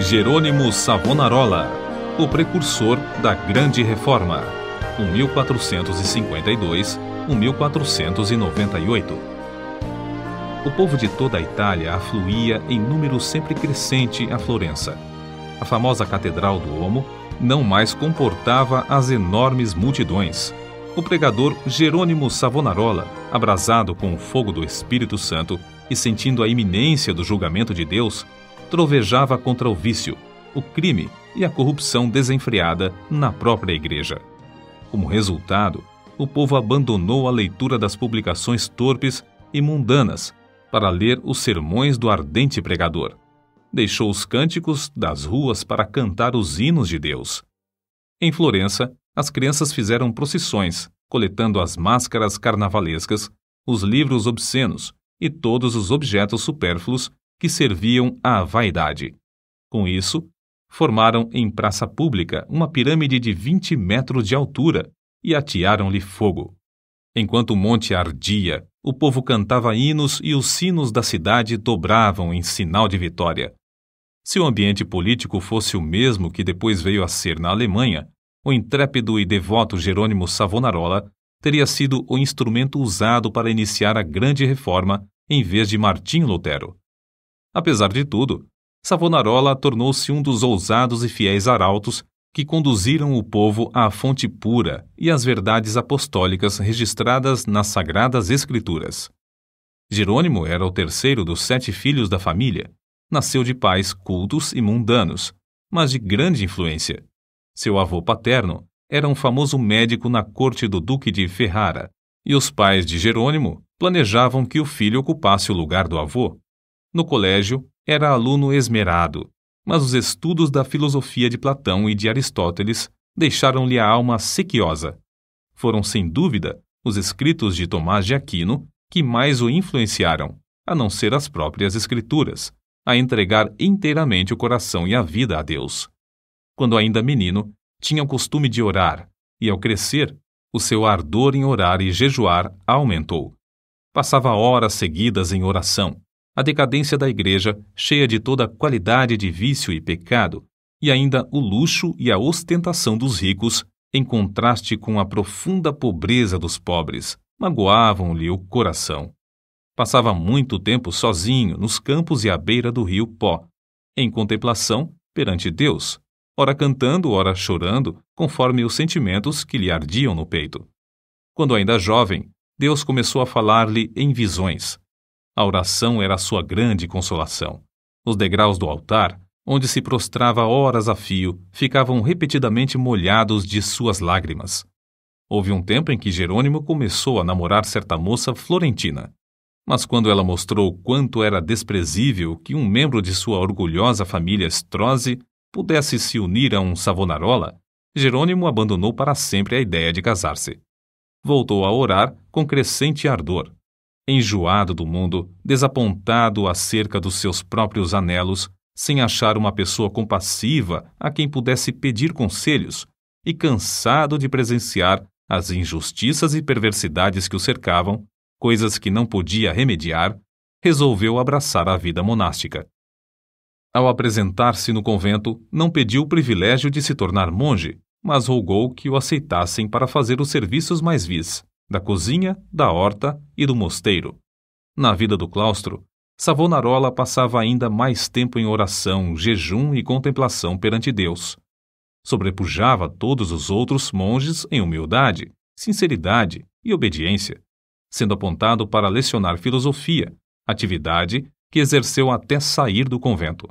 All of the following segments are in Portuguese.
Jerônimo Savonarola, o precursor da Grande Reforma, 1452-1498. O povo de toda a Itália afluía em número sempre crescente a Florença. A famosa Catedral do Duomo não mais comportava as enormes multidões. O pregador Jerônimo Savonarola, abrasado com o fogo do Espírito Santo e sentindo a iminência do julgamento de Deus, trovejava contra o vício, o crime e a corrupção desenfreada na própria igreja. Como resultado, o povo abandonou a leitura das publicações torpes e mundanas para ler os sermões do ardente pregador. Deixou os cânticos das ruas para cantar os hinos de Deus. Em Florença, as crianças fizeram procissões, coletando as máscaras carnavalescas, os livros obscenos e todos os objetos supérfluos que serviam à vaidade. Com isso, formaram em praça pública uma pirâmide de 20 metros de altura e atearam-lhe fogo. Enquanto o monte ardia, o povo cantava hinos e os sinos da cidade dobravam em sinal de vitória. Se o ambiente político fosse o mesmo que depois veio a ser na Alemanha, o intrépido e devoto Jerônimo Savonarola teria sido o instrumento usado para iniciar a Grande Reforma em vez de Martinho Lutero. Apesar de tudo, Savonarola tornou-se um dos ousados e fiéis arautos que conduziram o povo à fonte pura e às verdades apostólicas registradas nas Sagradas Escrituras. Jerônimo era o terceiro dos 7 filhos da família. Nasceu de pais cultos e mundanos, mas de grande influência. Seu avô paterno era um famoso médico na corte do Duque de Ferrara, e os pais de Jerônimo planejavam que o filho ocupasse o lugar do avô. No colégio, era aluno esmerado, mas os estudos da filosofia de Platão e de Aristóteles deixaram-lhe a alma sequiosa. Foram, sem dúvida, os escritos de Tomás de Aquino que mais o influenciaram, a não ser as próprias escrituras, a entregar inteiramente o coração e a vida a Deus. Quando ainda menino, tinha o costume de orar, e ao crescer, o seu ardor em orar e jejuar aumentou. Passava horas seguidas em oração. A decadência da igreja, cheia de toda a qualidade de vício e pecado, e ainda o luxo e a ostentação dos ricos, em contraste com a profunda pobreza dos pobres, magoavam-lhe o coração. Passava muito tempo sozinho nos campos e à beira do rio Pó, em contemplação perante Deus, ora cantando, ora chorando, conforme os sentimentos que lhe ardiam no peito. Quando ainda jovem, Deus começou a falar-lhe em visões. A oração era a sua grande consolação. Os degraus do altar, onde se prostrava horas a fio, ficavam repetidamente molhados de suas lágrimas. Houve um tempo em que Jerônimo começou a namorar certa moça florentina. Mas quando ela mostrou quanto era desprezível que um membro de sua orgulhosa família Strozzi pudesse se unir a um Savonarola, Jerônimo abandonou para sempre a ideia de casar-se. Voltou a orar com crescente ardor. Enjoado do mundo, desapontado acerca dos seus próprios anelos, sem achar uma pessoa compassiva a quem pudesse pedir conselhos, e cansado de presenciar as injustiças e perversidades que o cercavam, coisas que não podia remediar, resolveu abraçar a vida monástica. Ao apresentar-se no convento, não pediu o privilégio de se tornar monge, mas rogou que o aceitassem para fazer os serviços mais vis, da cozinha, da horta e do mosteiro. Na vida do claustro, Savonarola passava ainda mais tempo em oração, jejum e contemplação perante Deus. Sobrepujava todos os outros monges em humildade, sinceridade e obediência, sendo apontado para lecionar filosofia, atividade que exerceu até sair do convento.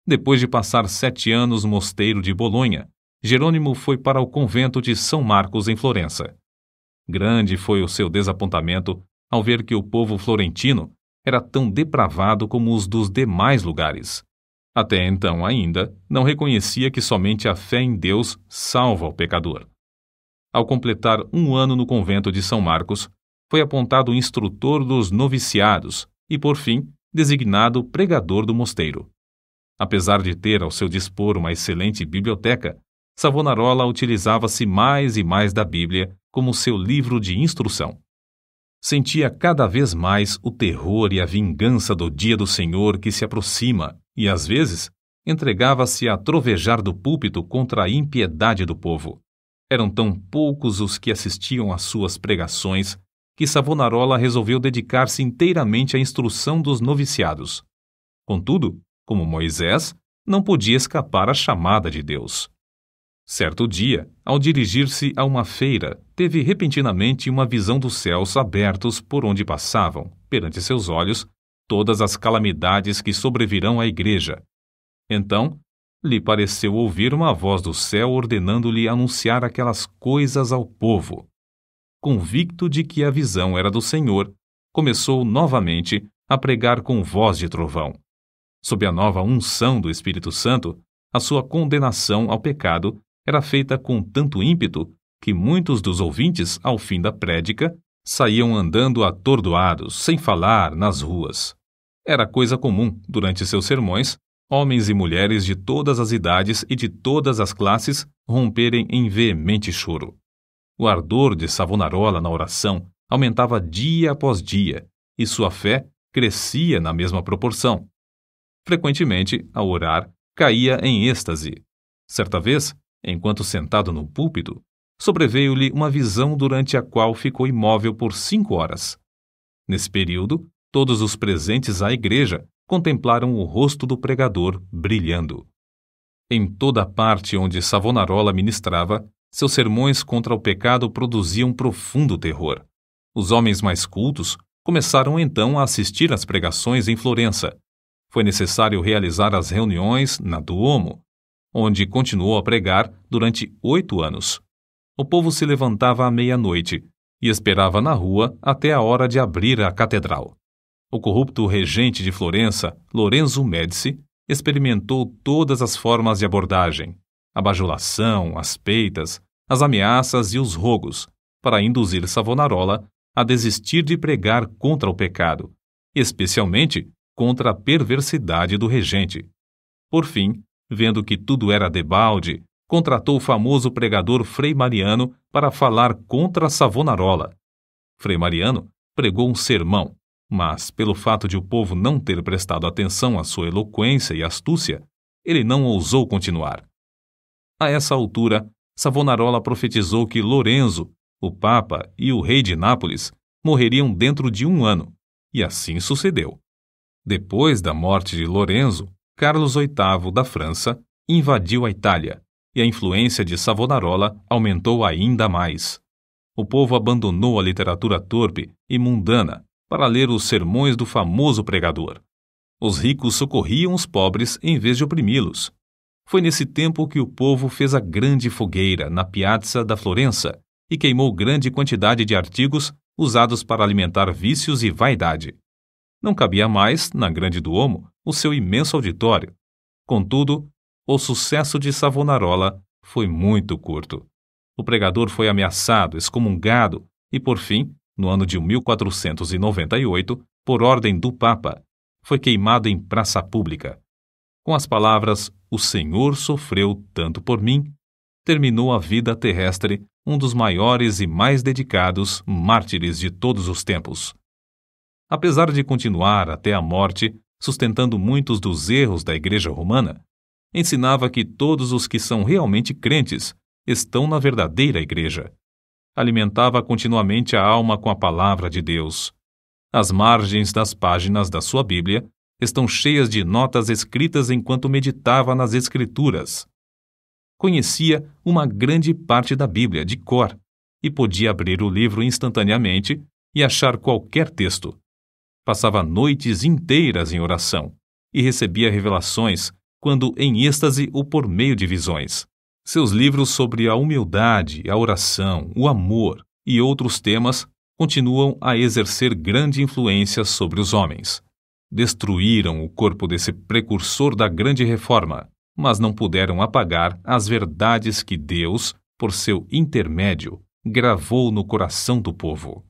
Depois de passar 7 anos no mosteiro de Bolonha, Jerônimo foi para o convento de São Marcos em Florença. Grande foi o seu desapontamento ao ver que o povo florentino era tão depravado como os dos demais lugares. Até então ainda não reconhecia que somente a fé em Deus salva o pecador. Ao completar 1 ano no convento de São Marcos, foi apontado instrutor dos noviciados e, por fim, designado pregador do mosteiro. Apesar de ter ao seu dispor uma excelente biblioteca, Savonarola utilizava-se mais e mais da Bíblia como seu livro de instrução. Sentia cada vez mais o terror e a vingança do dia do Senhor que se aproxima e, às vezes, entregava-se a trovejar do púlpito contra a impiedade do povo. Eram tão poucos os que assistiam às suas pregações que Savonarola resolveu dedicar-se inteiramente à instrução dos noviciados. Contudo, como Moisés, não podia escapar à chamada de Deus. Certo dia, ao dirigir-se a uma feira, teve repentinamente uma visão dos céus abertos por onde passavam, perante seus olhos, todas as calamidades que sobrevirão à igreja. Então, lhe pareceu ouvir uma voz do céu ordenando-lhe anunciar aquelas coisas ao povo. Convicto de que a visão era do Senhor, começou novamente a pregar com voz de trovão. Sob a nova unção do Espírito Santo, a sua condenação ao pecado era feita com tanto ímpeto que muitos dos ouvintes, ao fim da prédica, saíam andando atordoados, sem falar, nas ruas. Era coisa comum, durante seus sermões, homens e mulheres de todas as idades e de todas as classes romperem em veemente choro. O ardor de Savonarola na oração aumentava dia após dia, e sua fé crescia na mesma proporção. Frequentemente, ao orar, caía em êxtase. Certa vez, enquanto sentado no púlpito, sobreveio-lhe uma visão durante a qual ficou imóvel por 5 horas. Nesse período, todos os presentes à igreja contemplaram o rosto do pregador brilhando. Em toda a parte onde Savonarola ministrava, seus sermões contra o pecado produziam profundo terror. Os homens mais cultos começaram então a assistir às pregações em Florença. Foi necessário realizar as reuniões na Duomo, onde continuou a pregar durante 8 anos. O povo se levantava à meia-noite e esperava na rua até a hora de abrir a catedral. O corrupto regente de Florença, Lorenzo Médici, experimentou todas as formas de abordagem, a bajulação, as peitas, as ameaças e os rogos, para induzir Savonarola a desistir de pregar contra o pecado, especialmente contra a perversidade do regente. Por fim, vendo que tudo era debalde, contratou o famoso pregador Frei Mariano para falar contra Savonarola. Frei Mariano pregou um sermão, mas, pelo fato de o povo não ter prestado atenção à sua eloquência e astúcia, ele não ousou continuar. A essa altura, Savonarola profetizou que Lorenzo, o Papa e o rei de Nápoles morreriam dentro de 1 ano, e assim sucedeu. Depois da morte de Lorenzo, Carlos VIII da França invadiu a Itália, e a influência de Savonarola aumentou ainda mais. O povo abandonou a literatura torpe e mundana para ler os sermões do famoso pregador. Os ricos socorriam os pobres em vez de oprimi-los. Foi nesse tempo que o povo fez a grande fogueira na Piazza da Florença e queimou grande quantidade de artigos usados para alimentar vícios e vaidade. Não cabia mais, na Grande Duomo, o seu imenso auditório. Contudo, o sucesso de Savonarola foi muito curto. O pregador foi ameaçado, excomungado e, por fim, no ano de 1498, por ordem do Papa, foi queimado em praça pública. Com as palavras "O Senhor sofreu tanto por mim", terminou a vida terrestre um dos maiores e mais dedicados mártires de todos os tempos. Apesar de continuar até a morte, sustentando muitos dos erros da Igreja Romana, ensinava que todos os que são realmente crentes estão na verdadeira Igreja. Alimentava continuamente a alma com a palavra de Deus. As margens das páginas da sua Bíblia estão cheias de notas escritas enquanto meditava nas Escrituras. Conhecia uma grande parte da Bíblia de cor e podia abrir o livro instantaneamente e achar qualquer texto. Passava noites inteiras em oração e recebia revelações, quando em êxtase ou por meio de visões. Seus livros sobre a humildade, a oração, o amor e outros temas continuam a exercer grande influência sobre os homens. Destruíram o corpo desse precursor da grande reforma, mas não puderam apagar as verdades que Deus, por seu intermédio, gravou no coração do povo.